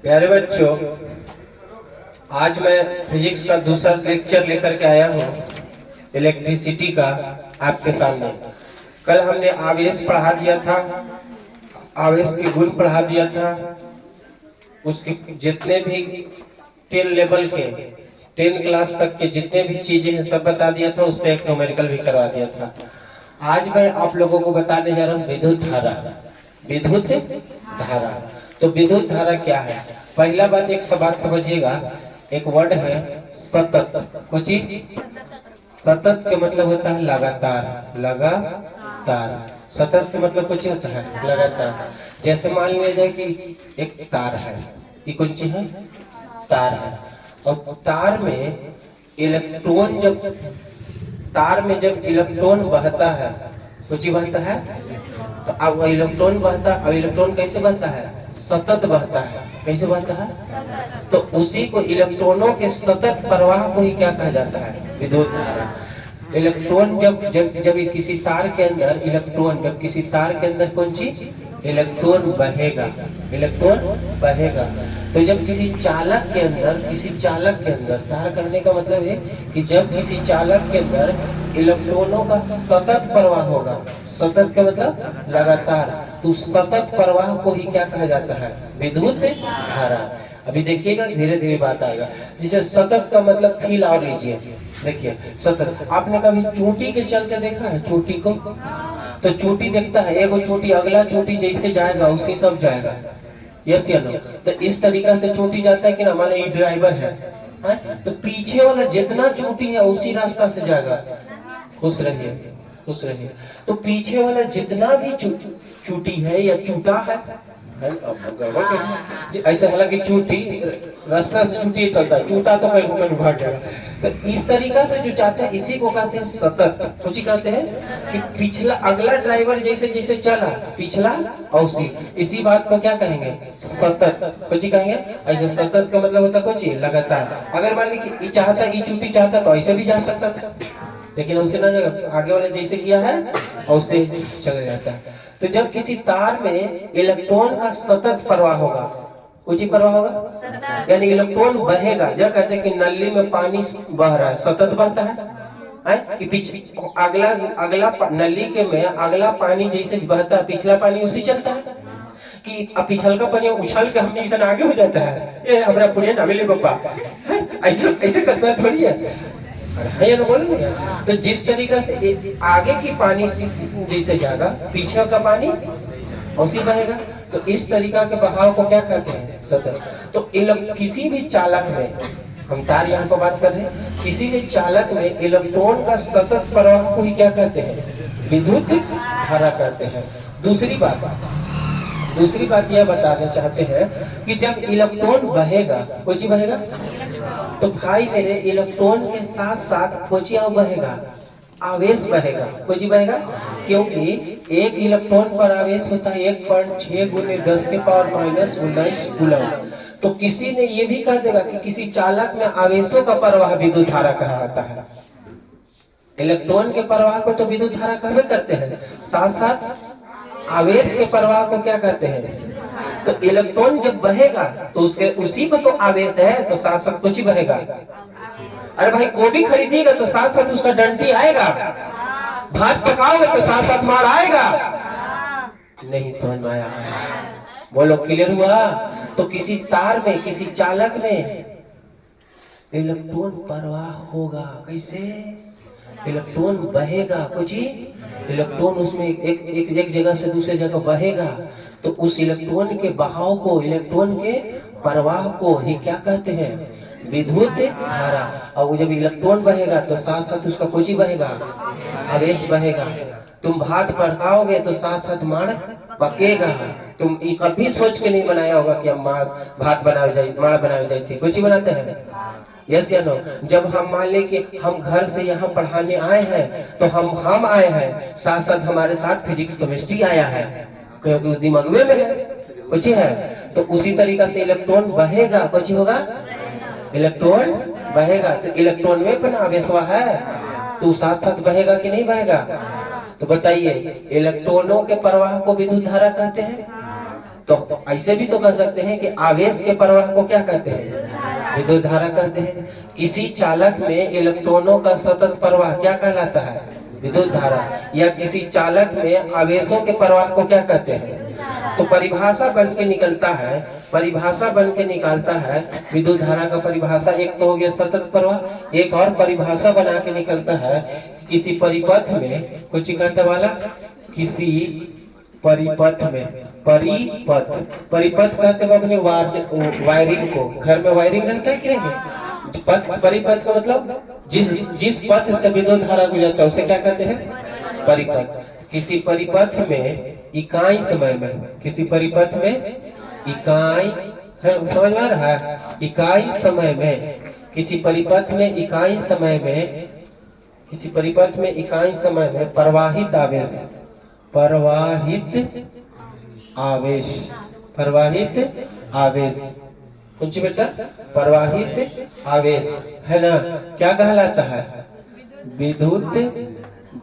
प्यारे बच्चों, आज मैं फिजिक्स का दूसरा लेक्चर लेकर के आया हूँ इलेक्ट्रिसिटी का आपके सामने। कल हमने आवेश पढ़ा दिया था, आवेश के गुण पढ़ा दिया था, उसके जितने भी 10 लेवल के 10 क्लास तक के जितने भी चीजें हैं सब बता दिया था, उस पर एक न्यूमेरिकल भी करवा दिया था। आज मैं आप लोगों को बताने जा रहा हूँ विद्युत धारा। विद्युत धारा, तो विद्युत धारा क्या है? पहला बात एक बात समझिएगा, एक वर्ड है सतत। कुछ सतत के मतलब होता है लगातार, लगातार। सतत के मतलब कुछ होता है लगातार। जैसे मान लिया जाए कि एक तार है, ये कौन चीज है? तार है। और तार में इलेक्ट्रॉन जब इलेक्ट्रॉन बहता है, कुछ ही बहता है, तो अब इलेक्ट्रॉन बहता है। अब इलेक्ट्रॉन कैसे बहता है? सतत बहता है। कैसे बहता है? तो उसी को इलेक्ट्रॉनों के सतत प्रवाह को ही क्या कहा जाता है? विद्युत धारा। इलेक्ट्रॉन जब किसी तार के अंदर इलेक्ट्रॉन जब किसी तार के अंदर कौन चीज इलेक्ट्रॉन बहेगा, इलेक्ट्रॉन बहेगा, तो जब किसी चालक के अंदर तार करने का मतलब है कि जब किसी चालक के अंदर इलेक्ट्रॉनों का सतत प्रवाह होगा, सतत का मतलब लगातार, तो सतत प्रवाह को ही क्या कहा जाता है? विद्युत धारा। अभी देखिएगा धीरे धीरे बात आएगा। जैसे सतत का मतलब फील और लीजिए, देखिए सतत। आपने कभी चोटी के चलते देखा है? चोटी को तो चोटी देखता है, एगो चोटी अगला चोटी जैसे जाएगा उसी सब जाएगा, यस या नो? तो इस तरीका से चोटी जाता है कि ना। मान लो ड्राइवर है, तो पीछे वाला जितना चोटी है उसी रास्ता से जाएगा। खुश रहिए, खुश रहिए। तो पीछे वाला जितना भी चोटी है या चूटा है, ऐसा हालांकि चूटी रास्ता से चूटी चलता है, चूटा तो कहीं भाग जाएगा। तो इस तरीका से जो चाहते हैं इसी को कहते हैं सतत। कुछ कहते हैं कि पिछला अगला ड्राइवर जैसे जैसे चला पिछला औसी, इसी बात को क्या कहेंगे? सतत। कुछ कहेंगे ऐसे। सतत का मतलब होता कुछ लगातार। अगर मान ली कि चाहता ये चूटी चाहता तो ऐसे भी जा सकता था, लेकिन उसे ना आगे वाले जैसे किया है उससे चला जाता है। तो जब किसी तार में इलेक्ट्रॉन का सतत प्रवाह होगा, कुछ ही प्रवाह होगा, यानी इलेक्ट्रॉन बहेगा। जब कहते हैं कि नली में पानी बह रहा है, सतत बहता है कि पीछे अगला नली के में अगला पानी जैसे बहता है, पिछला पानी उसी चलता है कि अब पिछल का पानी उछल के हमने ऐसा आगे हो जाता है, ये हमारा पुण्य ना मिले पापा, ऐसे करता है थोड़ी है ना, बोलो। तो जिस तरीका से आगे की पानी जैसे जाएगा पीछे का पानी उसी बहेगा, तो इस तरीका के बहाव को क्या कहते हैं? सतत। तो किसी भी चालक में, हम तार यहाँ पर बात कर रहे हैं, किसी भी चालक में इलेक्ट्रॉन का सतत प्रवाह को ही क्या कहते हैं? विद्युत धारा कहते हैं। दूसरी बात यह बताना चाहते हैं कि जब इलेक्ट्रॉन बहेगा, कुछ ही बहेगा, तो भाई मेरे इलेक्ट्रॉन के साथ साथ कुछ बहेगा, आवेश बहेगा। कुछ बहेगा, क्योंकि एक इलेक्ट्रॉन पर आवेश होता है 1.6 × 10⁻⁻⁹ कूलम। तो किसी ने ये भी कह देगा कि किसी चालक में आवेशों का प्रवाह विद्युत धारा कहा जाता है। इलेक्ट्रॉन के प्रवाह को तो विद्युत धारा कहवे करते हैं, साथ साथ आवेश के प्रवाह को क्या कहते हैं? तो इलेक्ट्रॉन जब बहेगा तो उसके उसी पर तो आवेश है, तो साथ साथ कुछ ही बहेगा। अरे भाई गोभी खरीदिएगा तो साथ साथ उसका डंडी आएगा, भात पकाओगे तो साथ साथ मार आएगा। नहीं समझ में आया? बोलो, क्लियर हुआ? तो किसी तार में, किसी चालक में इलेक्ट्रॉन प्रवाह होगा। कैसे? इलेक्ट्रॉन बहेगा, कुछ ही इलेक्ट्रॉन उसमें एक जगह से दूसरे जगह बहेगा, तो उस इलेक्ट्रॉन के बहाव को, इलेक्ट्रॉन के प्रवाह को ही क्या कहते हैं? विद्युत धारा। और जब इलेक्ट्रॉन बहेगा तो साथ साथ उसका कुछ ही बहेगा, आवेश बहेगा। तुम भात पकाओगे तो साथ साथ माड़ पकेगा। तुम ये कभी सोच के नहीं बनाया होगा कि हम भात बनाए जाए, माड़ बनाए जाए थे, कुछ ही बनाते हैं, यस या नो? जब हम मान ले कि हम घर से यहाँ पढ़ाने आए हैं, तो हम आए हैं, साथ साथ हमारे साथ फिजिक्स केमिस्ट्री आया है, क्योंकि दिमाग में है, कुछ है। तो उसी तरीका से इलेक्ट्रॉन बहेगा, कुछ होगा, इलेक्ट्रॉन बहेगा। तो इलेक्ट्रॉन में अपना आवेश है, तो साथ साथ बहेगा कि नहीं बहेगा? तो बताइए, इलेक्ट्रॉनों के प्रवाह को विद्युत धारा कहते हैं। तो ऐसे भी तो कह सकते हैं कि आवेश के प्रवाह को क्या कहते हैं? विद्युत धारा कहते हैं। किसी चालक में इलेक्ट्रॉनों का सतत प्रवाह क्या कहलाता है? विद्युत धारा। या किसी चालक में आवेशों के प्रवाह को क्या कहते हैं? तो परिभाषा बन के निकलता है, परिभाषा बन के निकालता है विद्युत धारा का परिभाषा। एक तो हो गया सतत प्रवाह, एक और परिभाषा बना के निकलता है किसी परिपथ में, कुछ कहता वाला, किसी परिपथ में, परिपथ कहते हैं अपने वायरिंग को, घर में वायरिंग रहता है कि नहीं? पथ, परिपथ का मतलब जिस पथ से विद्युत धारा गुजरता है उसे क्या कहते हैं? परिपथ। किसी परिपथ में इकाई समय में, किसी परिपथ में इकाई, समझ में आ रहा है? इकाई समय में, किसी परिपथ में इकाई समय में, किसी परिपथ में इकाई समय में प्रवाहित आवेश, प्रवाहित आवेश, प्रवाहित आवेश, कुछ बेटा प्रवाहित आवेश है ना, क्या कहलाता है? विद्युत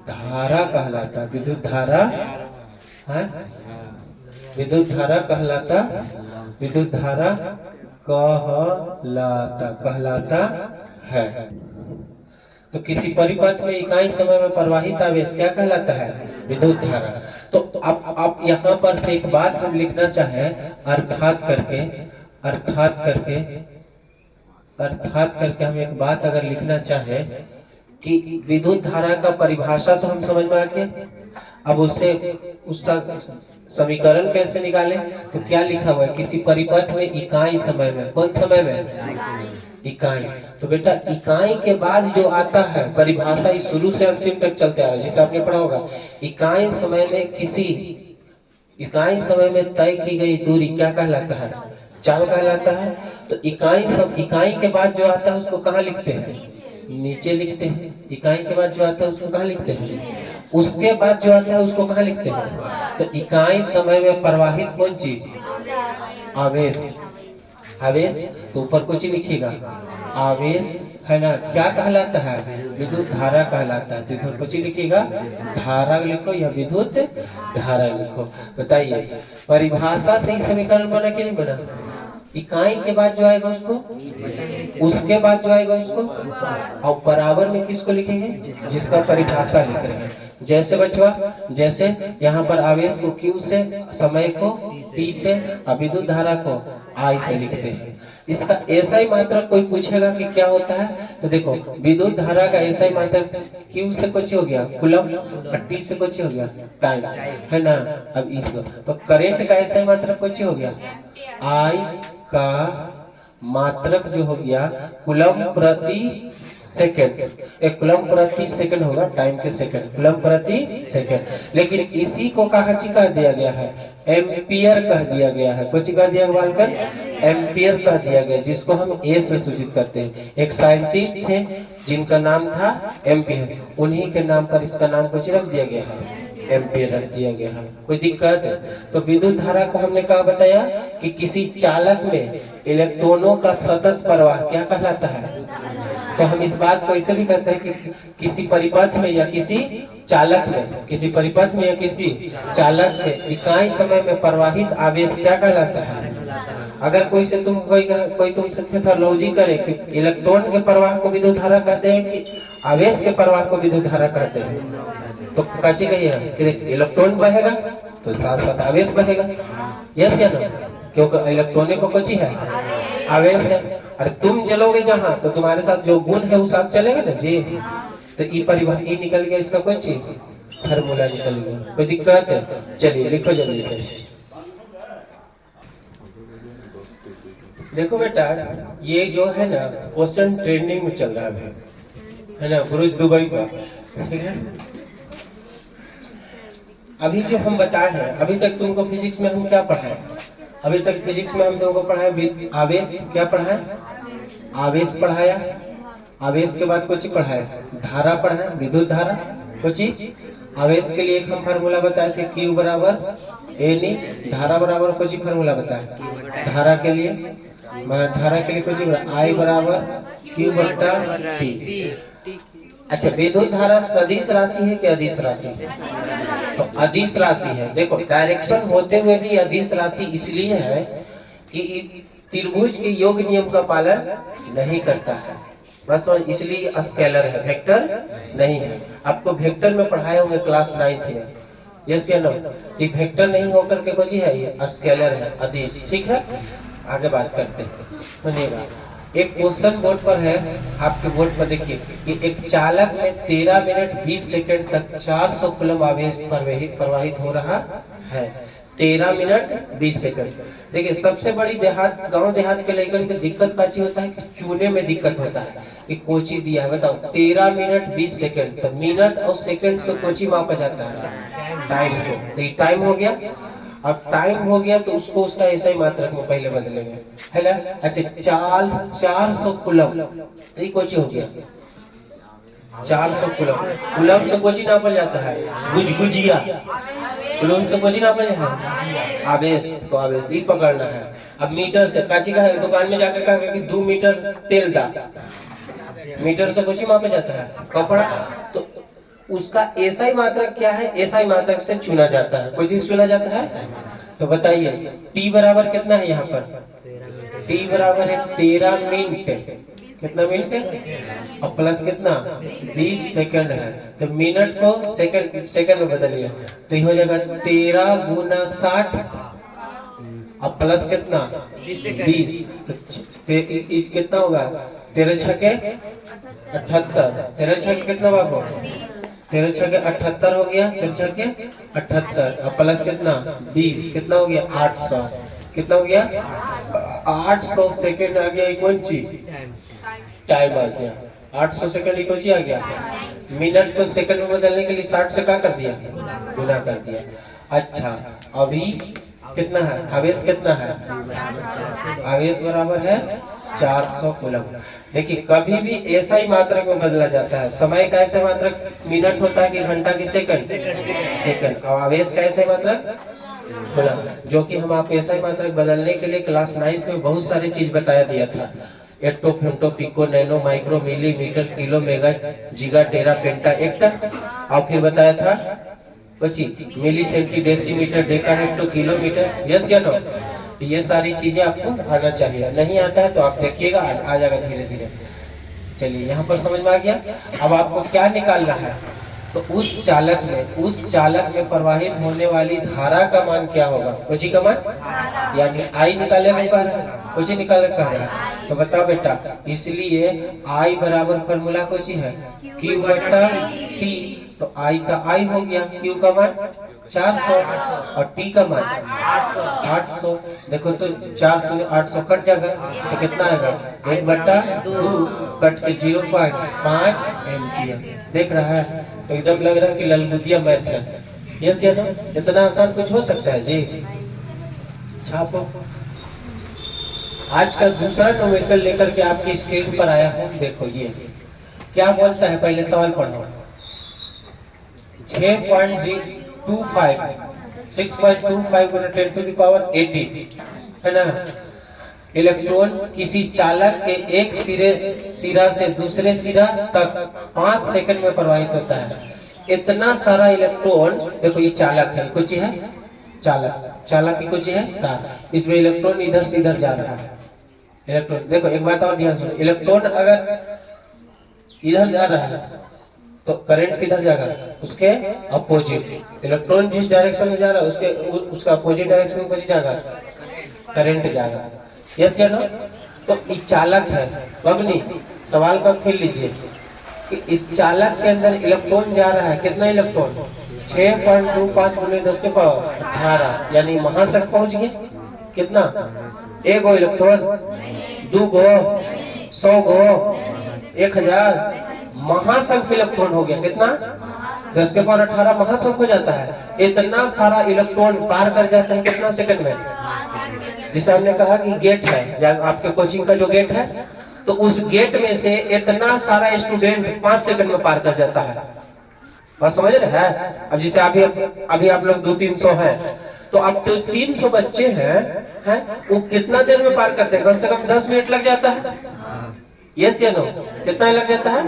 धारा कहलाता। विद्युत धारा है, विद्युत धारा कहलाता, विद्युत धारा कहलाता है। तो किसी परिपथ में इकाई समय में प्रवाहित आवेश क्या कहलाता है? विद्युत धारा। तो अब यहाँ पर से एक बात हम लिखना चाहे, अर्थात करके, अर्थात करके, अर्थात करके हम एक बात अगर लिखना चाहे कि विद्युत धारा का परिभाषा तो हम समझ में आ गए, अब उससे उसका समीकरण कैसे निकालें? तो क्या लिखा हुआ है? किसी परिपथ में इकाई समय में, कौन समय में? इकाई। तो बेटा इकाई के बाद जो आता है परिभाषा इस शुरू से अंतिम तक चलते आ रहा है, जिसे आपने पढ़ा होगा। इकाई समय में, किसी इकाई समय में तय की गई दूरी क्या कहलाता है? चाल कहलाता है। तो इकाई के बाद जो आता है उसको कहाँ लिखते हैं? नीचे लिखते हैं। इकाई के बाद जो आता है उसको कहाँ लिखते हैं? उसके बाद जो आता है उसको कहाँ लिखते हैं? तो इकाई समय में प्रवाहित कौन चीज? आवेश। आवेश तो ऊपर कुछ लिखिएगा, आवेश है ना, क्या कहलाता है? विद्युत धारा कहलाता है। तो इधर कुछ लिखिएगा, धारा लिखो या विद्युत धारा लिखो। बताइए परिभाषा से ही समीकरण बना कि नहीं बना? इकाई के बाद जो आएगा उसको, उसके बाद जो आएगा उसको, और बराबर में किसको लिखेंगे? जिसका परिभाषा लिख रहे हैं। जैसे बचवा, जैसे यहाँ पर आवेश को Q से, समय को T से, और विद्युत धारा को I से लिखते हैं। इसका ऐसा ही मात्रक कोई पूछेगा कि क्या होता है, तो देखो विद्युत धारा का ऐसा ही मात्रक Q से कुछ हो गया कूलम, और T से कुछ हो गया टाइम, है ना। अब इसको तो करेंट का ऐसा ही मात्रक कुछ हो गया, I का मात्रक जो हो गया कूलम प्रति सेकंड। एक कूलम प्रति सेकंड होगा, टाइम के सेकंड, कूलम प्रति सेकंड। लेकिन इसी को कहा कह दिया गया है? एम्पियर कह दिया गया है। कुछ कह दिया बालकर? एम्पियर कह दिया गया, जिसको हम ए से सूचित करते हैं। एक साइंटिस्ट थे जिनका नाम था एम्पियर, उन्हीं के नाम पर इसका नाम कुछ रख दिया गया है, एम्पियर रख दिया गया है। कोई दिक्कत है? तो विद्युत धारा को हमने कहा बताया कि किसी चालक में इलेक्ट्रॉनों का सतत प्रवाह क्या कहलाता है। तो हम इस बात को ऐसे भी कहते हैं कि किसी परिपथ में या किसी चालक में, किसी परिपथ में या किसी चालक में इकाई समय में प्रवाहित आवेश क्या कहलाता है। अगर कोई तुमसे थेथोलॉजी करे कि इलेक्ट्रॉन के प्रवाह को विद्युत धारा कहते हैं कि आवेश के प्रवाह को विद्युत धारा कहते हैं, तो काची कहिए कि इलेक्ट्रॉन बहेगा तो साथ साथ आवेश बहेगा, यस या नो? क्योंकि इलेक्ट्रॉन को कुछ है, आवेश है। अरे तुम चलोगे जहाँ तो तुम्हारे साथ जो गुण है वो साथ चलेगा ना जी। तो ई परिवार ई निकल गया, इसका कोई चीज फार्मूला निकल गया। कोई दिक्कत है? चलिए लिखो जल्दी से। देखो बेटा ये जो है ना क्वेश्चन ट्रेंडिंग में चल रहा है ना, बुरुज दुबई का, ठीक है। अभी जो हम बताए हैं, अभी तक तुमको फिजिक्स में हम क्या पढ़ाए? अभी तक फिजिक्स में हम तुमको पढ़ाया आवेश, क्या पढ़ाया? आवेश पढ़ाया। आवेश के बाद कुछ पढ़ाया, धारा पढ़ाया, विद्युत धारा। कुछ आवेश के लिए एक हम फार्मूला बताए थे, Q बराबर A, धारा बराबर कुछ फार्मूला बताया धारा के लिए। धारा के लिए कुछ I बराबर Q बटा T। अच्छा विद्युत धारा सदिश राशि है कि अदिश राशि है? तो अदिश राशि है। देखो डायरेक्शन होते हुए भी अदिश राशि इसलिए है कि त्रिभुज के योग नियम का पालन नहीं करता है, बस इसलिए स्केलर है, वेक्टर नहीं है। आपको वेक्टर में पढ़ाए होंगे क्लास 9th में, यस या नो? ये वेक्टर नहीं होकर के कुछ है, ये स्केलर है, अदिश। ठीक है, आगे बात करते हैं, सुनिएगा। एक क्वेश्चन बोर्ड पर है, आपके बोर्ड पर देखिए कि एक चालक में 13 मिनट 20 सेकंड तक 400 कूलम आवेश प्रवाहित हो रहा है। 13 मिनट 20 सेकंड। देखिए सबसे बड़ी गांव देहात के लेकर के दिक्कत का चीज होता है कि चूने में दिक्कत होता है कि कोची दिया है, बताओ 13 मिनट 20 सेकंड, तो मिनट और सेकंड से कोची मापा जाता है टाइम को। तो ये टाइम हो गया, अब टाइम हो गया तो उसको उसका ऐसा ही मात्रक में पहले बदलेंगे, है ना? अच्छा 400 कूलम, तो ये कोची हो गया 400 कूलम। कूलम से कोची नापा जाता है गुजिया, कूलम से कोची नापा जाता है आवेश, तो आवेश ही पकड़ना है। अब मीटर से काची का है, दुकान में जाकर कहा कि 2 मीटर तेल दा, मीटर से कोची मापा जाता है कपड़ा, तो उसका एसआई मात्रक क्या है, एसआई मात्रक से चुना जाता है, कोई चीज चुना जाता है। तो बताइए टी बराबर कितना है यहाँ पर, टी बराबर है 13 मिनट, कितना मिनट है और प्लस कितना 20 सेकंड है, तो मिनट को सेकंड में बदलिए, तो ये हो जाएगा 13 गुना 60 और प्लस कितना 20, तो कितना होगा 13 छके 78, 13 छके कितना बाबू 13 छके 78 हो गया, 13 छके 78 और प्लस कितना 20, कितना हो गया 800, कितना हो गया 800 सेकंड आ गया। कौन चीज टाइम आ गया, 800 सेकंड कौन चीज आ गया, मिनट को सेकंड में बदलने के लिए 60 से क्या कर दिया, गुना कर दिया। अच्छा अभी कितना है आवेश, कितना है आवेश बराबर है 400 कूलम। देखिए कभी भी ऐसा ही मात्रक में बदला जाता है, समय का ऐसा मात्रक मिनट होता है कि घंटा की सेकंड, सेकंड, और आवेश का ऐसा मात्रक कूलम, जो कि हम आपको ऐसा ही मात्रक बदलने के लिए क्लास 9th में बहुत सारी चीज बताया दिया था, atto, femto, pico, nano, micro, milli, metre, kilo, mega, giga, tera, penta, hector, और फिर बताया था milli, centi, decimetre, deca, hecto, kilometre, yes या नो? ये सारी चीजें आपको आना चाहिए, नहीं आता है तो आप देखिएगा आ जाएगा धीरे धीरे। चलिए यहाँ पर समझ में आ गया। अब आपको क्या निकालना है, तो उस चालक में प्रवाहित होने वाली धारा का मान क्या होगा, कुछ का मान, यानी आई निकाले में कुछ निकाले कह रहा है, तो बताओ बेटा, इसलिए आई बराबर फॉर्मूला कुछ है Q बटा T, तो आई का आई हो गया, Q का मान 400 और T का मान 800। देखो तो 400 800 कट जाएगा, तो कितना आएगा 1/2 कट के 0.5 एम्पियर। देख रहा है, तो एकदम लग रहा है कि ललगुदिया मैथ है, यस या नो? इतना आसान कुछ हो सकता है जी? छापो। आज का दूसरा न्यूमेरिकल लेकर के आपकी स्क्रीन पर आया है, देखो ये क्या बोलता है, पहले सवाल पढ़ो। 6.25 6.25 × 10⁻80 है ना? इलेक्ट्रॉन किसी चालक के एक सिरा से दूसरे सिरा तक 5 सेकंड में प्रवाहित होता है। इतना सारा इलेक्ट्रॉन, देखो ये चालक है, कुछ है चालक की कुछ है तार, इसमें इलेक्ट्रॉन इधर से इधर जा रहा है। इलेक्ट्रॉन देखो एक बात और ध्यान सुनो, इलेक्ट्रॉन अगर इधर जा रहा है तो करंट किधर जाएगा, उसके अपोजिट। इलेक्ट्रॉन जिस डायरेक्शन में जा रहा है उसका अपोजिट डायरेक्शन में कुछ जाएगा, करंट जाएगा, यस या नो? तो ये चालक है। बगनी सवाल का खेल लीजिए कि इस चालक के अंदर इलेक्ट्रॉन जा रहा है, कितना इलेक्ट्रॉन 6.25 × 10⁻18, यानी महाशक्ति पहुंच गए। कितना, एक गो इलेक्ट्रॉन, 2 गो, 100 गो, 1000 महाशंख इलेक्ट्रॉन हो गया। कितना 10⁻18 महाशंख हो जाता है। इतना सारा इलेक्ट्रॉन पार कर जाता है कितना सेकंड में, जिसे हमने कहा कि गेट है, या आपके कोचिंग का जो गेट है, तो उस गेट में से इतना सारा स्टूडेंट 5 सेकंड में पार कर जाता है। बात समझ रहे हैं? अब जैसे अभी आप लोग 200-300 हैं, तो अब तो 300 बच्चे हैं, वो कितना देर में पार करते हैं, कम से कम 10 मिनट लग जाता है, यस या नो? कितना लग जाता है?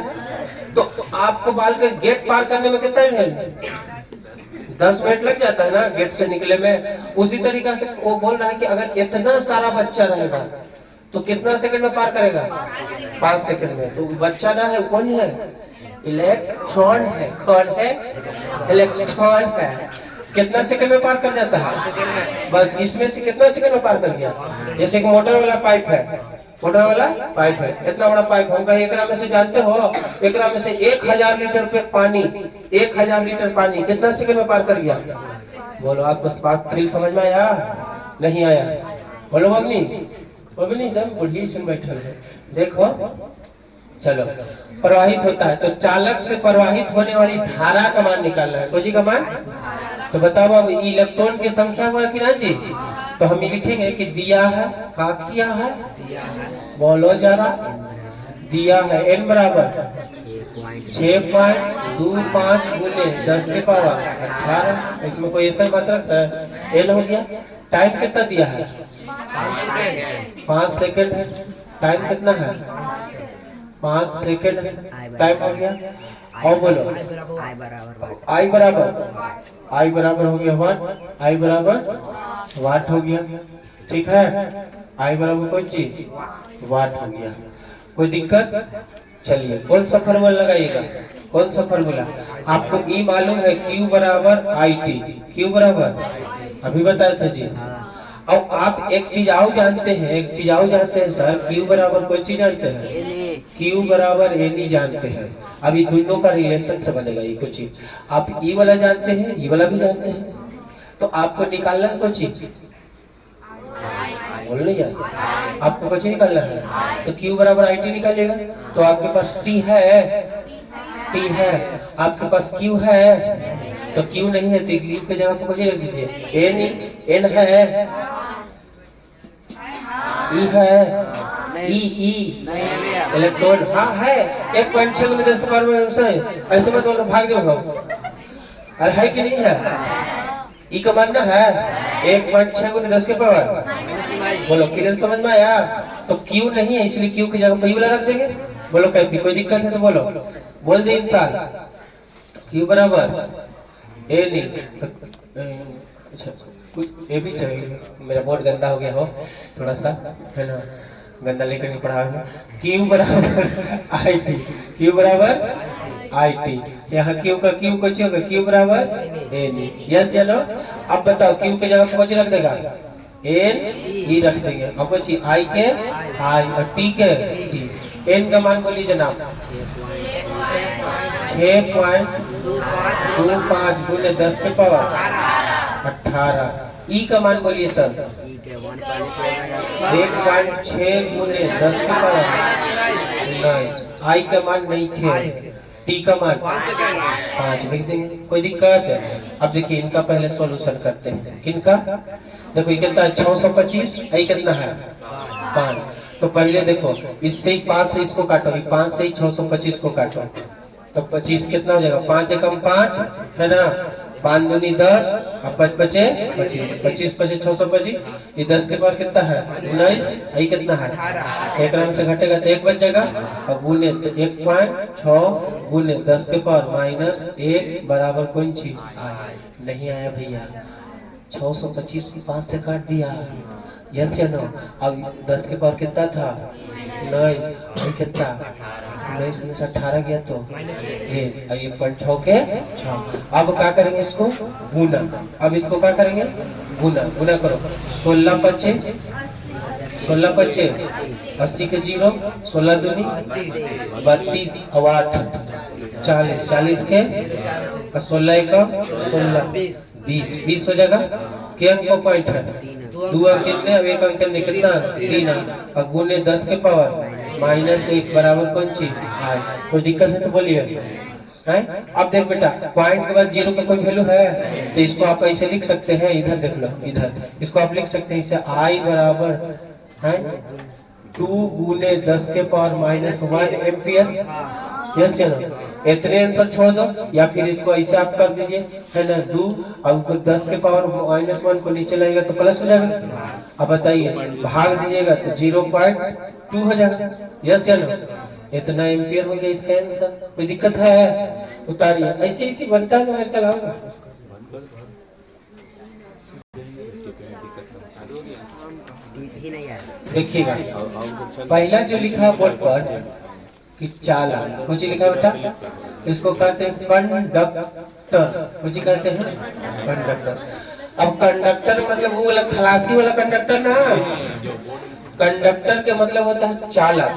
तो आपको बाल का गेट पार करने में कितना मिनट, 10 मिनट लग जाता है ना गेट से निकले में। उसी तरीका से वो बोल रहा है कि अगर इतना सारा बच्चा रहेगा तो कितना सेकंड में पार करेगा? 5 सेकंड में। तो बच्चा ना है, कौन है? इलेक्ट्रॉन है। कौन है? इलेक्ट्रॉन है। कितना सेकंड में पार कर जाता है? बस इसमें से कितना सेकंड में पार कर गया? जैसे एक मोटर वाला पाइप है, मोटर वाला पाइप है, इतना बड़ा पाइप, हम कहीं एकरा में से जानते हो, एकरा में से 1000 लीटर पे पानी, 1000 लीटर पानी कितना सेकंड में पार कर गया? बोलो आप, बस बात फिर समझ में आया? नहीं आया? बोलो मम्मी, मम्मी एकदम बुढ़ी से बैठल है। देखो चलो, प्रवाहित होता है तो चालक से प्रवाहित होने वाली धारा का मान निकालना है। कोई का मान? तो बताओ अब इलेक्ट्रॉन की संख्या हुआ कि ना जी? तो हम लिखेंगे कि दिया है, का किया है? बोलो जरा, दिया है n बराबर 6.25 गुने 10 के पावर 18। इसमें कोई ऐसा मात्रक है? n हो गया। टाइम कितना दिया है? 5 सेकंड है। टाइम कितना है? 5 सेकंड टाइम हो गया। और बोलो आई बराबर हो गया वाट, आई बराबर वाट हो गया। ठीक है, आई बराबर कोई चीज वाट हो गया। कोई दिक्कत? चलिए कौन सा फॉर्मूला लगाइएगा? कौन सा फॉर्मूला? आपको ई मालूम है Q बराबर IT। Q बराबर अभी बताया था जी। अब आप एक चीज आओ जानते हैं, एक चीज आओ जानते हैं सर, Q बराबर कोई चीज जानते हैं? Q बराबर NE जानते हैं। अभी दोनों का रिलेशन से बनेगा ये कुछ चीज। आप ई वाला जानते हैं, ई वाला भी जानते हैं, तो आपको निकालना है कुछ चीज। बोल नहीं यार, आपको कुछ निकालना है तो Q बराबर IT निकालिएगा। तो आपके पास T है, T है, आपके पास Q है, तो Q नहीं है तो Q के जगह पर कुछ रख दीजिए। N है, E है, E इलेक्ट्रॉन हाँ है। 1.6 में 10 के पावर में ऐसे मत बोलो, भाग जाओ। अरे है कि नहीं है? ई का मानना है 1.6 गुने 10 के पावर। बोलो किधर समझ में आया? तो Q नहीं है इसलिए Q की जगह पर वाला रख देंगे। बोलो कैसे, कोई दिक्कत है तो बोलो, बोल दे इंसान। Q बराबर ए नहीं, अच्छा कुछ ये भी चाहिए। मेरा बोर्ड गंदा हो गया हो थोड़ा सा, है ना, गंदा लेकर नहीं पढ़ा है। Q बराबर IT, Q बराबर IT। यहाँ Q का Q कुछ होगा, Q बराबर NE। यस या नो? अब बताओ Q के जगह कुछ रख देगा? NE रख देंगे। अब कुछ I के I और T के T। N का मान बोलिए जनाब। 6.25 गुने 10 के पावर 18। ई का मान बोलिए सर। 1.6 गुने 10 के पावर 19। आई का मान नहीं थे, टी का मान 5 लिख देंगे। कोई दिक्कत है? अब देखिए इनका पहले सॉल्यूशन करते हैं। किनका? देखो ये कितना है 625, आई कितना है 5। तो पहले देखो इससे ही 5 से इसको काटो, 5 से ही 625 को काटो, तो 25 कितना हो जाएगा? 5 एकम 5 है ना, 5 दूनी 10 और 5 बचे 25, 25 बचे 625। ये 10 के पावर कितना है 19, ये कितना है एक रंग से घटेगा तो 1 बच जाएगा और गुने 1.6 गुने 10 के पावर -1 बराबर कौन चीज नहीं आया भैया। 625 की 5 से काट दिया, यस या नो? अब 10 के पावर कितना था 19, कितना 19 में से 18 गया तो ये 1.6 के 6। अब क्या करेंगे इसको गुना। अब इसको क्या करेंगे गुना, गुना करो 16 पचे 80 के 0, 16 दूनी 32 और 8 40, 40 के 16 एकम 16 20 हो जाएगा। क्या अंक का पॉइंट है? 2 अंक कितने? अब 1 अंक कितना 3 अंक और गुने 10 के पावर -1 बराबर कौन चीज है? कोई दिक्कत है तो बोलिए है? अब देख बेटा पॉइंट के बाद 0 का कोई वैल्यू है तो इसको आप ऐसे लिख सकते हैं, इधर देख लो, इधर इसको आप लिख सकते हैं इसे I बराबर है 2 गुने 10 के पावर -1 एम्पियर। यस या नो? इतने आंसर छोड़ दो या फिर इसको ऐसे आप कर दीजिए, है ना, 2 अब 10 के पावर -1 को नीचे लाएगा तो प्लस हो जाएगा। अब बताइए भाग दीजिएगा तो 0.2 हो जाएगा। यस या नो? इतना एम्पियर हो गया इसका आंसर। कोई दिक्कत है? उतारिए, ऐसे बनता है ना, देखिएगा, पहला जो लिखा है बोर्ड पर कि चालक, कुछ लिखा है बेटा, इसको कहते हैं कंडक्टर, कुछ कहते हैं कंडक्टर। अब कंडक्टर मतलब वो वाला खलासी वाला कंडक्टर ना, कंडक्टर के मतलब होता है चालक,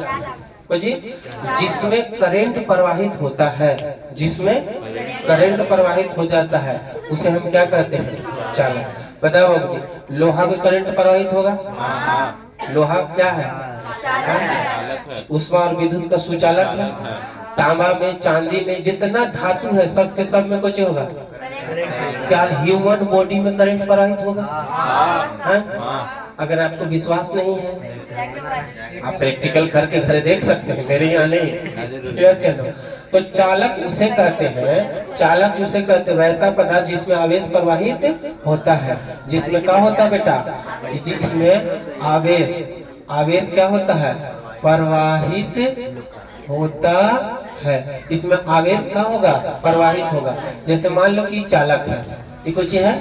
जी, जिसमें करंट प्रवाहित होता है, जिसमें करंट प्रवाहित हो जाता है उसे हम क्या कहते हैं, चालक। बताओ, लोहा में करंट प्रवाहित होगा, लोहा क्या है, ऊष्मा और विद्युत का सुचालक है। तांबा में, चांदी में जितना धातु है सब के सब में कुछ होगा। क्या ह्यूमन बॉडी में करंट प्रवाहित होगा? अगर आपको विश्वास नहीं है आप प्रैक्टिकल करके घर देख सकते हैं, मेरे यहाँ नहीं। तो चालक उसे कहते हैं, चालक उसे कहते हैं वैसा पदार्थ जिसमें आवेश प्रवाहित होता है। जिसमें क्या होता है बेटा, इसमें आवेश, आवेश क्या होता है, प्रवाहित होता है। इसमें आवेश क्या होगा, प्रवाहित होगा। जैसे मान लो कि चालक है, ये कुछ है,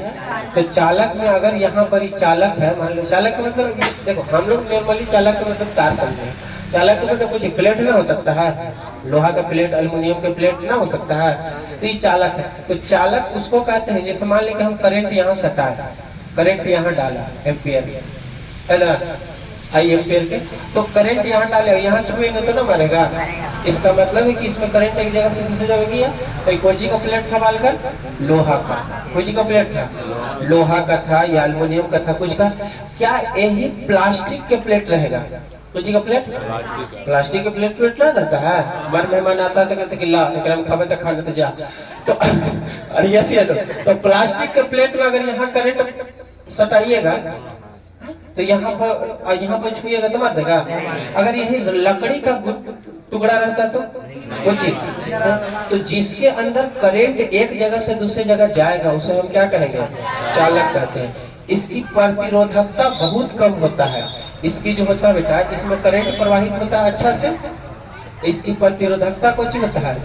तो चालक में अगर यहाँ पर ही चालक है, मान लो चालक का मतलब, देखो हम लोग नॉर्मली चालक का मतलब तार समझे, चालक का मतलब कुछ प्लेट ना हो सकता है, लोहा का प्लेट, एल्युमिनियम के प्लेट ना हो सकता है, तो ये चालक है। तो चालक उसको कहते हैं, जैसे मान ली कि हम करंट यहाँ सटाए, करंट यहाँ डाला एम्पियर है ना, आई एम्पियर के, तो करंट यहाँ डाले, यहाँ छुएंगे तो ना मरेगा। इसका मतलब है कि इसमें करंट एक जगह से दूसरी जगह गया। तो कोची का प्लेट था बालकर, लोहा का, कोची का प्लेट था, लोहा का था या एल्युमिनियम का था, कुछ का, क्या यही प्लास्टिक के प्लेट रहेगा? कुछ का प्लेट, प्लास्टिक के प्लेट ना रहता है। हमारे मेहमान आता था, कहते कि ला हम खावे तो खाने तो जा, तो अरे ऐसे तो प्लास्टिक के प्लेट में अगर यहाँ करंट सटाइएगा तो यहाँ पर छुएगा तो मर देगा। अगर यही लकड़ी का टुकड़ा रहता तो कुछ, तो जिसके अंदर करंट एक जगह से दूसरी जगह जाएगा उसे हम क्या कहेंगे, चालक कहते हैं। इसकी प्रतिरोधकता बहुत कम होता है, इसकी जो होता है बेटा, इसमें करंट प्रवाहित होता है अच्छा से, इसकी प्रतिरोधकता कुछ होता है,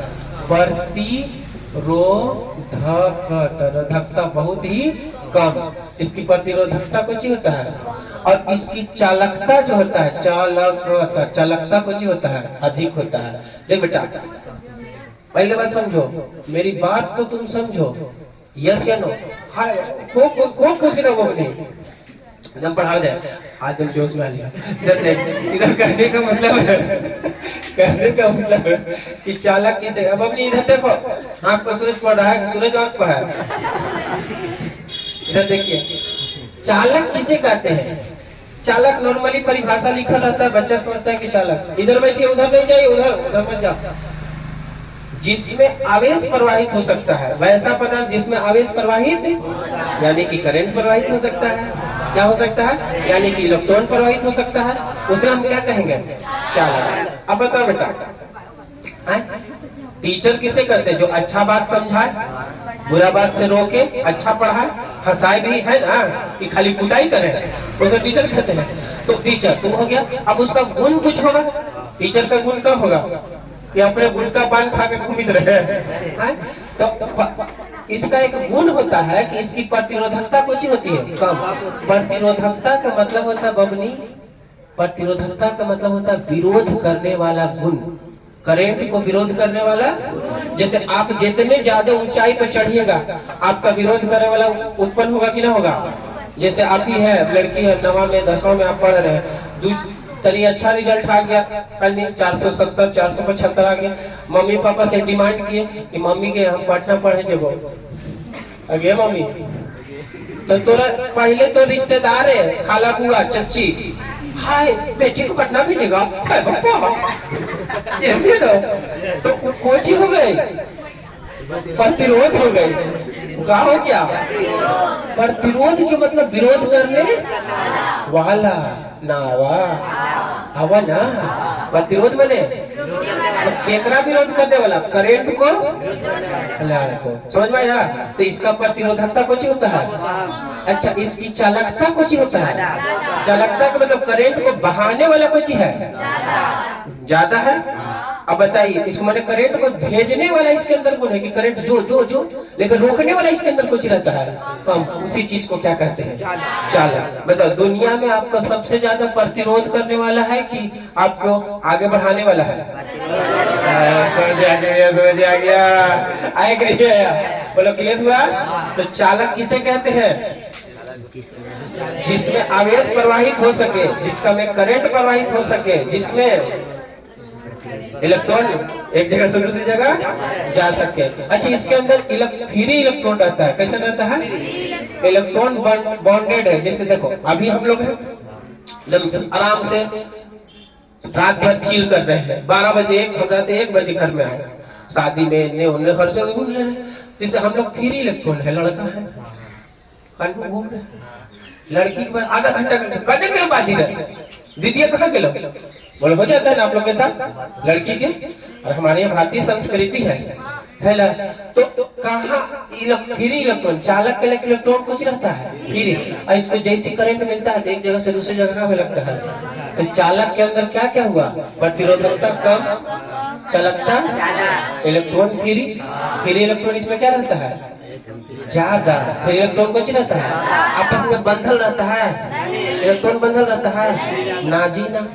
प्रतिरोधकता बहुत ही कम, इसकी प्रतिरोधकता कुछ होता है। और इसकी चालकता जो होता है, चालकता कुछ होता है, अधिक होता है। देख बेटा, पहले बात समझो, मेरी बात तो तुम समझो, यस या नो, हाय खूब खुशी रहो अपनी, एकदम पढ़ा दे, आज तुम जोश में आ लिया। इधर कहने का मतलब है, कहने का मतलब है कि चालक किसे, अब अपनी इधर देखो, आँख पर सूरज पड़ रहा है, सूरज आँख पर है, इधर देखिए, चालक किसे कहते हैं? चालक नॉर्मली परिभाषा लिखा रहता है, बच्चा समझता है कि चालक, इधर बैठिए, उधर नहीं जाइए, उधर मत जाओ, जिसमें आवेश प्रवाहित हो सकता है, वैसा पदार्थ जिसमें आवेश प्रवाहित, यानी कि करंट प्रवाहित हो सकता है, क्या हो सकता है, यानी कि इलेक्ट्रॉन प्रवाहित हो सकता है, उसे हम क्या कहेंगे, चालक। अब बताओ बेटा, टीचर किसे कहते हैं? जो अच्छा बात समझाए, बुरा बात से रोके, अच्छा पढ़ाए, हंसाए भी है ना, कि खाली कुटाई करे, उसे टीचर कहते हैं। तो टीचर तुम हो गया। अब उसका गुण कुछ होगा, टीचर का गुण क्या होगा, कि अपने गुटका पान खा के घूमित रहे हैं। तो इसका एक गुण होता है कि इसकी प्रतिरोधकता कुछ होती है, कम। प्रतिरोधकता का मतलब होता है बबनी, प्रतिरोधकता का मतलब होता है विरोध करने वाला गुण, करंट को विरोध करने वाला। जैसे आप जितने ज्यादा ऊंचाई पर चढ़िएगा आपका विरोध करने वाला उत्पन्न होगा कि ना होगा। जैसे आप ही है, लड़की है, 9वां में 10वां में आप पढ़ रहे हैं, तरी अच्छा रिजल्ट आ गया, कल 470 475 आ गया, मम्मी पापा से डिमांड किए कि मम्मी के हम पटना पढ़े जब अगे मम्मी, तो तोरा पहले तो रिश्तेदार है, खाला बुआ चच्ची, हाय बेटी को पटना भेजेगा, ऐसे तो कोची हो गई, प्रतिरोध हो गई, क्या हो गया, प्रतिरोध के मतलब विरोध करने वाला ना, आवा ना, प्रतिरोध बने, केकरा विरोध करने वाला, करंट को, समझ में आया। तो इसका प्रतिरोधकता कुछ होता है। अच्छा, इसकी चालकता कुछ होता है, चालकता का मतलब करंट को बहाने वाला कुछ है, ज्यादा है। अब बताइए, इसको मैंने करंट को भेजने वाला इसके अंदर गुण है कि करंट जो जो जो, लेकिन रोकने वाला इसके अंदर कुछ रहता है, हम उसी चीज को क्या कहते हैं, चालक। बताओ, दुनिया में आपको सबसे ज्यादा प्रतिरोध करने वाला है कि आपको आगे बढ़ाने वाला है? समझ आ गया, आए कि नहीं आया? बोलो, क्लियर हुआ? तो चालक किसे कहते हैं? जिसमें आवेश प्रवाहित हो सके, जिसका में करंट प्रवाहित हो सके, जिसमें इलेक्ट्रॉन एक जगह से दूसरी जगह जा सके। अच्छा, इसके अंदर फ्री इलेक्ट्रॉन रहता है। कैसे रहता है? इलेक्ट्रॉन बॉन्डेड है। जैसे देखो, अभी हम लोग हैं आराम से रात भर चिल कर रहे हैं, 12 बजे हम रहते 1 बजे घर में आए, शादी में उन्हें हर जगह घूम रहे हैं। जिससे हम लोग फ्री इलेक्ट्रॉन है, लड़का है घूम रहे, लड़की के बाद आधा घंटा करने के लिए बाजी रहे, दीदी कहाँ के लोग बोलो, हो जाता है ना आप लोग के साथ लड़की के। और हमारे यहाँ भारतीय संस्कृति है ना, तो कहाँ फ्री इलेक्ट्रॉन, चालक के लिए इलेक्ट्रॉन कुछ रहता है फ्री, और इसको जैसे करंट मिलता है तो एक जगह से दूसरी जगह में लगता है। तो चालक के अंदर क्या क्या हुआ? प्रतिरोधकता कम, चालकता इलेक्ट्रॉन फ्री इलेक्ट्रॉन इसमें क्या रहता है? ज्यादा। फिर इलेक्ट्रॉन कुछ रहता है, आपस में बंधल रहता है, इलेक्ट्रॉन बंधल रहता है ना जी ना।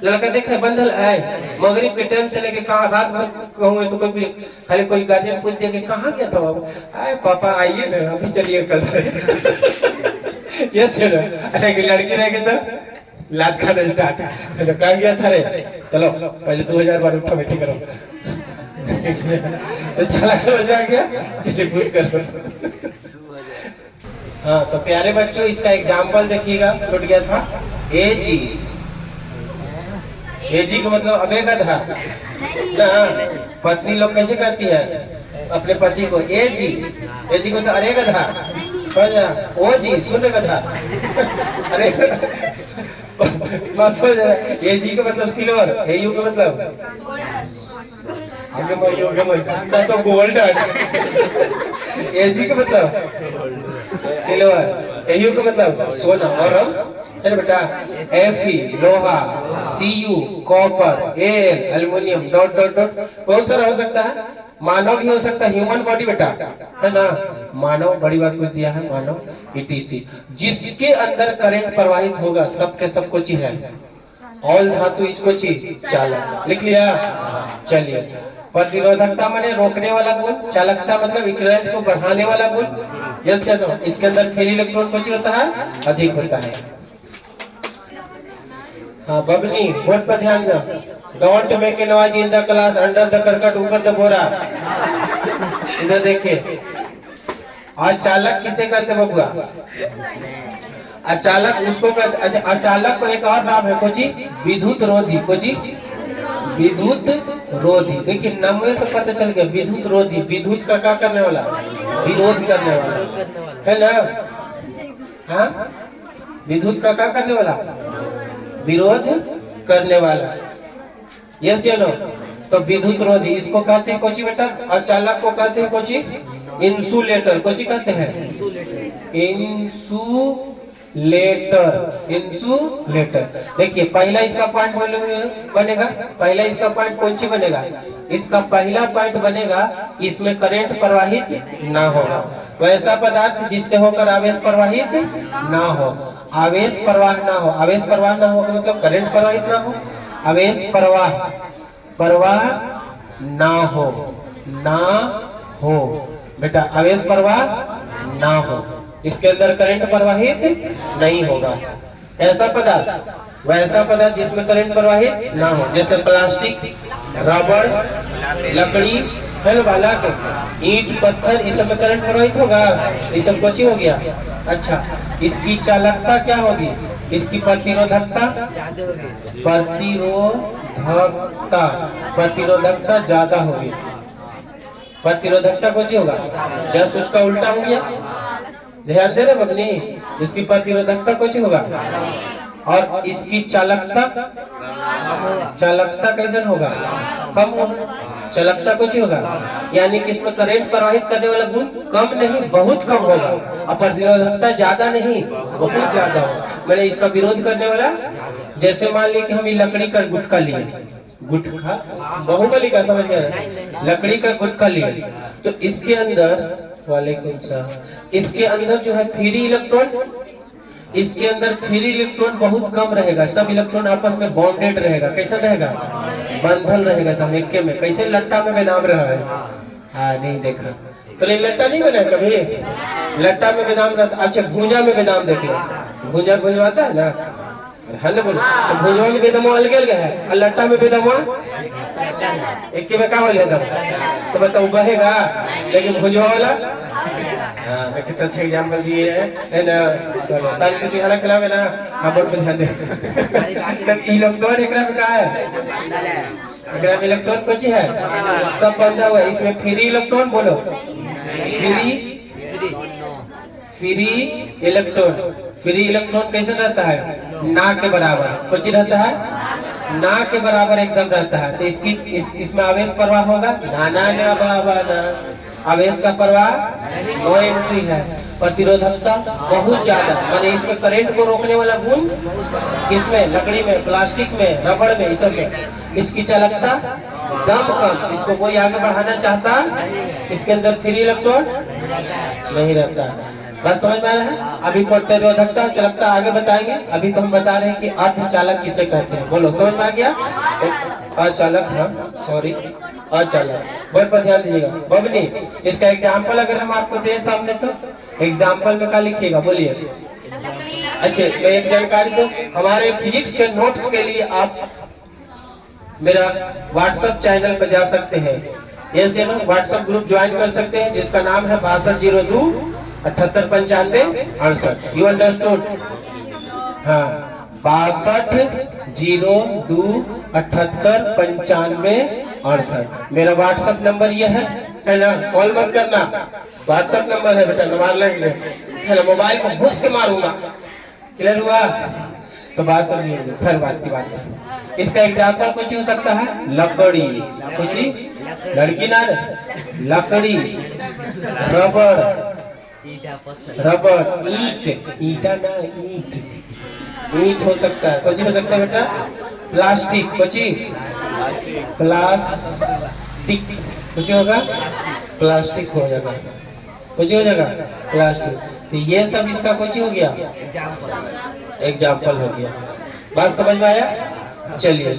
लड़का देखे बंधल है, मगरिब के टाइम से लेके कहा रात भर कहूँ तो कोई खाली कोई गार्जियन पूछ दिया कि कहाँ गया था बाबू, आए पापा आइए ना, अभी चलिए कल से। ये सर, अरे लड़की रहेगी तो लात खाना स्टार्ट, तो कहाँ गया था रे, चलो पहले 2000 बार उठा बैठी करो। तो चालक समझ में आ गया, चलिए पूछ करो। हाँ, तो प्यारे बच्चों, इसका एग्जाम्पल देखिएगा, छूट गया था एजी। एजी का मतलब अबे गधा ना। पत्नी लोग कैसे कहती है अपने पति को? एजी। एजी को तो अरे गधा, ओ जी सुन गधा, अरे बस हो जाए। एजी का मतलब सिल्वर, एयू का मतलब तो गोल्डन। एजी का मतलब सिल्वर, एयू का मतलब सोना, और हम अरे बेटा Fe लोहा, Cu copper, Al aluminium, dot dot dot बहुत सारा हो सकता है। मानव भी हो सकता है, ह्यूमन बॉडी बेटा है ना, मानव बड़ी बात कुछ दिया है, मानव ETC। जिसके अंदर करंट प्रवाहित होगा सबके सब कुछ ही है, ऑल धातु इसको चीज चालक। लिख लिया? चलिए, प्रतिरोधकता माने रोकने वाला गुण, चालकता मतलब करंट को बढ़ाने वाला गुण। यस या नो? इसके अंदर फ्री इलेक्ट्रॉन कुछ होता है, अधिक होता है। हाँ बबनी, बोर्ड पर ध्यान दो। Don't make a noise in the class under the करकट, ऊपर द बोरा। इधर देखिए, और चालक किसे कहते बबुआ? अचालक उसको कहते। अच्छा, अचालक को एक और नाम है कोची, विद्युत रोधी। कोची? विद्युत रोधी। देखिए नाम से पता चल गया, विद्युत रोधी। विद्युत का क्या करने वाला? विरोध करने वाला है ना। हाँ, विद्युत का क्या करने वाला? विरोध करने वाला। यस या नो? तो विद्युत रोधी इसको कहते हैं कोची बेटा? अचालक को कहते हैं कोची? इंसुलेटर। कोची कहते हैं? इंसुलेटर। देखिए पहला इसका पॉइंट बनेगा, पहला इसका पॉइंट कौन सी बनेगा? इसका पहला पॉइंट बनेगा इसमें करंट प्रवाहित ना होगा। वैसा पदार्थ जिससे होकर आवेश प्रवाहित ना हो, आवेश प्रवाह ना हो। आवेश प्रवाह ना हो मतलब करंट प्रवाहित ना हो, आवेश प्रवाह ना हो बेटा, आवेश प्रवाह ना हो, इसके अंदर करंट प्रवाहित नहीं होगा। ऐसा पदार्थ, वैसा पदार्थ जिसमें करंट प्रवाहित ना हो, जैसे प्लास्टिक, रबड़, लकड़ी है वाला, ईंट, पत्थर, इस सब में करंट प्रवाहित होगा। ये सब कुछ हो गया। अच्छा, इसकी चालकता क्या होगी? इसकी प्रतिरोधकता ज्यादा होगी। प्रतिरोधकता कुछ होगा, जस्ट उसका उल्टा हो गया। ध्यान दे रहे बबनी, इसकी प्रतिरोधकता कुछ होगा और इसकी चालकता कैसे होगा? कम होगा। चालकता कुछ होगा, यानी कि इसमें करंट प्रवाहित करने वाला गुण कम नहीं, बहुत कम होगा, और प्रतिरोधकता ज्यादा नहीं, बहुत ज्यादा होगा। मैंने इसका विरोध करने वाला, जैसे मान ली कि हम ये लकड़ी का गुटका लिए, गुटखा, बाहुबली का समझ गए, लकड़ी का गुटखा लिए। तो इसके अंदर, वालेकुम सलाम, इसके अंदर जो है फ्री इलेक्ट्रॉन, इसके अंदर फ्री इलेक्ट्रॉन बहुत कम रहेगा, सब इलेक्ट्रॉन आपस में बॉन्डेड रहेगा। कैसा रहेगा? बंधल रहेगा। तो एक में कैसे लट्टा में बेदाम रहा है। हाँ नहीं देखा तो लट्टा नहीं बना कभी, लट्टा में बेदाम रहता। अच्छा भूंजा में बेदाम देख लो, भूंजा भुंजवाता है ना, है ना बोलो। तो भुंजवा में बेदमवा अलग अलग है और लट्टा में बेदमवा एक के में का हो जाता। तो बताओ बहेगा, लेकिन भुंजवा वाला हाँ कितना अच्छा एग्जाम्पल दिए है ना। साल किसी हरा खिलावे ना, हम पर ध्यान दे। तब इलेक्ट्रॉन एकरा में का है, एकरा में इलेक्ट्रॉन कुछ है, सब बंधा हुआ है। इसमें फ्री इलेक्ट्रॉन बोलो, फ्री इलेक्ट्रॉन। फ्री इलेक्ट्रॉन कैसे रहता है? ना के बराबर। कुछ रहता है ना के बराबर एकदम रहता है। तो इसमें आवेश प्रवाह होगा ना, आवेश का प्रवाह नो एंट्री है। प्रतिरोधकता बहुत ज्यादा, माने इसमें करंट को रोकने वाला गुण इसमें, लकड़ी में, प्लास्टिक में, रबड़ में, इस सब में। इसकी चालकता दम कम, इसको कोई आगे बढ़ाना चाहता, इसके अंदर फ्री इलेक्ट्रॉन नहीं रहता। बस समझ में आ रहा है? अभी प्रतिरोधकता चालकता आगे बताएंगे। अभी तो हम बता रहे हैं कि अर्धचालक किसे कहते हैं। बोलो समझ में आ गया? अचालक, हाँ सॉरी अचालक, बहुत पर ध्यान दीजिएगा। बबनी इसका एग्जाम्पल अगर हम आपको दें सामने तो एग्जाम्पल में क्या लिखिएगा बोलिए। अच्छा तो एक जानकारी दो, हमारे फिजिक्स के नोट्स के लिए आप मेरा व्हाट्सएप चैनल पर जा सकते हैं, ये ना व्हाट्सएप ग्रुप ज्वाइन कर सकते हैं जिसका नाम है 6202 7895 68। You understood? हाँ 6202 7895 68 मेरा व्हाट्सएप नंबर ये है ना। कॉल मत करना, व्हाट्सएप नंबर है बेटा, मार लेंगे है ना, मोबाइल को घुस के मारूंगा। क्लियर हुआ? तो बात समझिए, फिर बात की बात है। इसका एग्जाम्पल कुछ हो सकता है, लकड़ी, कुछ लड़की ना, लकड़ी, रबड़, ईट, ईटा ना, ईट हो सकता है। कुछ हो सकता है बेटा, प्लास्टिक, कुछ प्लास्टिक, कुछ होगा प्लास्टिक हो जाएगा, कुछ हो जाएगा प्लास्टिक। तो ये सब इसका कुछ हो गया, एग्जाम्पल हो गया। बात समझ में आया? चलिए